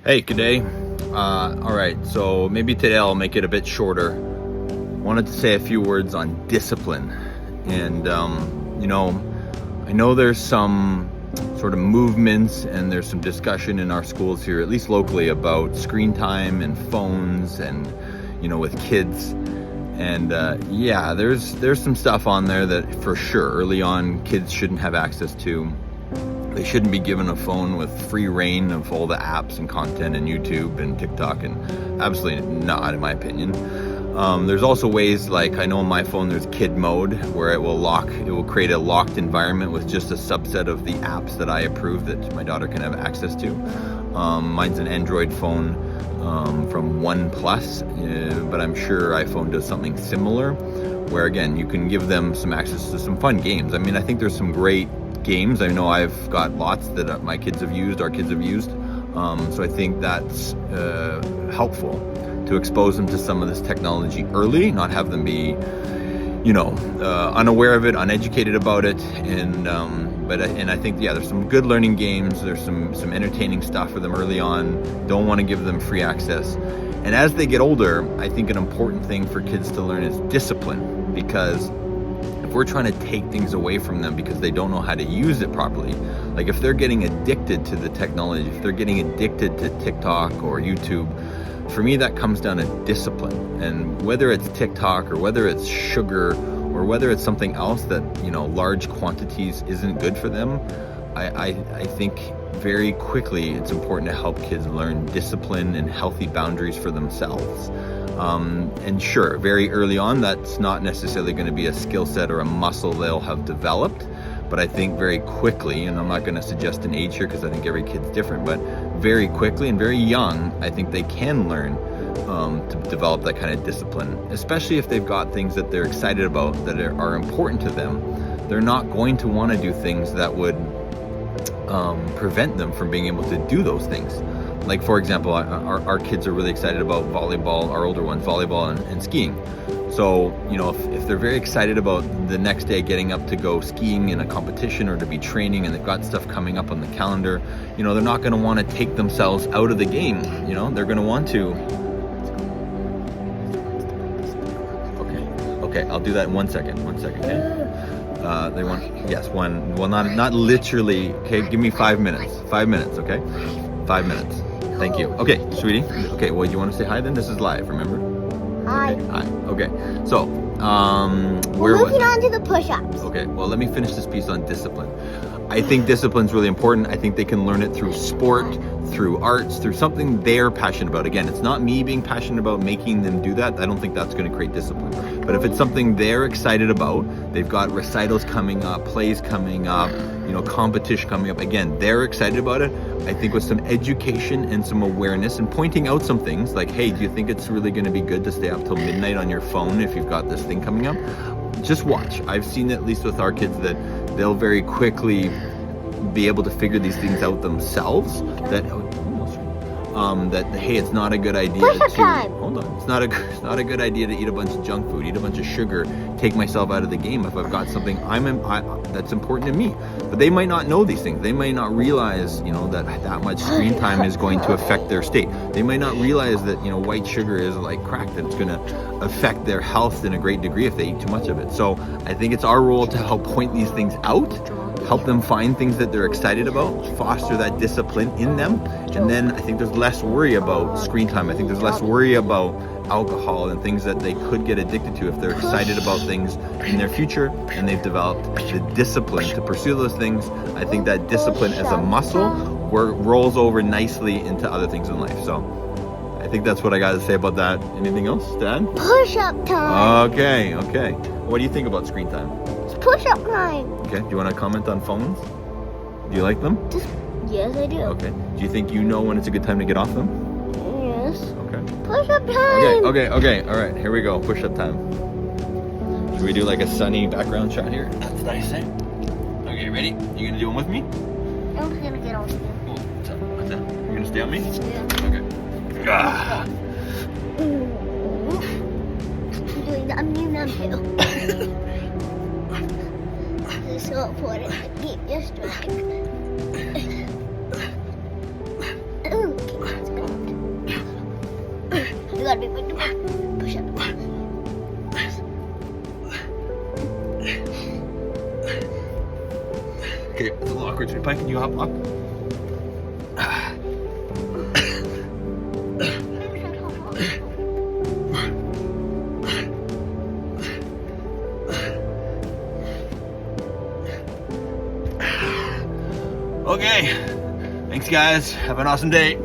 Hey, good day. All right, so maybe today I'll make it a bit shorter. Wanted to say a few words on discipline. And, I know there's some sort of movements and there's some discussion in our schools here, at least locally, about screen time and phones and, with kids. And there's some stuff on there that for sure early on kids shouldn't have access to. They shouldn't be given a phone with free reign of all the apps and content and YouTube and TikTok, and absolutely not, in my opinion. There's also ways, like I know on my phone there's kid mode where it will create a locked environment with just a subset of the apps that I approve that my daughter can have access to. Mine's an Android phone from OnePlus, but I'm sure iPhone does something similar, where again you can give them some access to some fun games. I mean, I think there's some great games. I know I've got lots that our kids have used. So I think that's helpful to expose them to some of this technology early, not have them be, unaware of it, uneducated about it. And I think, there's some good learning games. There's some entertaining stuff for them early on. Don't want to give them free access. And as they get older, I think an important thing for kids to learn is discipline, because if we're trying to take things away from them because they don't know how to use it properly, like if they're getting addicted to the technology, if they're getting addicted to TikTok or YouTube, for me that comes down to discipline. And whether it's TikTok or whether it's sugar or whether it's something else that, large quantities isn't good for them, I think very quickly it's important to help kids learn discipline and healthy boundaries for themselves. And sure, very early on, that's not necessarily going to be a skill set or a muscle they'll have developed. But I think very quickly, and I'm not going to suggest an age here because I think every kid's different, but very quickly and very young, I think they can learn to develop that kind of discipline, especially if they've got things that they're excited about that are important to them. They're not going to want to do things that would prevent them from being able to do those things. Like, for example, our kids are really excited about volleyball, our older ones, volleyball and skiing. So, if they're very excited about the next day getting up to go skiing in a competition or to be training, and they've got stuff coming up on the calendar, they're not going to want to take themselves out of the game. They're going to want to. Okay, I'll do that in 1 second. 1 second, okay? They want, yes, one, well, not literally, okay? Give me 5 minutes. 5 minutes, okay? 5 minutes. Thank you. Okay, sweetie. Okay, well, you want to say hi then? This is live, remember? Hi. Okay, hi. Okay, so, we're moving on to the push-ups. Okay, well, let me finish this piece on discipline. I think discipline's really important. I think they can learn it through sport, through arts, through something they're passionate about. Again, it's not me being passionate about making them do that. I don't think that's going to create discipline. But if it's something they're excited about, they've got recitals coming up, plays coming up, competition coming up. Again, they're excited about it. I think with some education and some awareness and pointing out some things like, hey, do you think it's really going to be good to stay up till midnight on your phone if you've got this thing coming up? Just watch. I've seen, at least with our kids, that they'll very quickly be able to figure these things out themselves. That hey, it's not a good idea hold on. It's not a good idea to eat a bunch of junk food, eat a bunch of sugar, take myself out of the game if I've got something that's important to me. But they might not know these things. They might not realize, that much screen time is going to affect their state. They might not realize that, white sugar is like crack, that it's going to affect their health in a great degree if they eat too much of it. So I think it's our role to help point these things out, help them find things that they're excited about, foster that discipline in them, and then I think there's less worry about screen time. I think there's less worry about alcohol and things that they could get addicted to if they're excited about things in their future and they've developed the discipline to pursue those things. I think that discipline as a muscle rolls over nicely into other things in life. So I think that's what I got to say about that. Anything else, Dad? Push-up time. Okay. What do you think about screen time? It's push-up time. Okay, do you want to comment on phones? Do you like them? Yes, I do. Okay. Do you think you know when it's a good time to get off them? Yes. Okay. Push-up time. Okay. All right, here we go. Push-up time. Should we do like a sunny background shot here? That's nice, eh? Okay, ready? You gonna do one with me? I'm just gonna get on you. Oh, what's that? You're gonna stay on me? Yeah. Okay. Ah. I'm doing the umnu-numbu. This is so important to keep your strength. Okay, let's go. Okay, it's a little awkward. Sweetie Pie, can you hop up? Okay, thanks guys. Have an awesome day.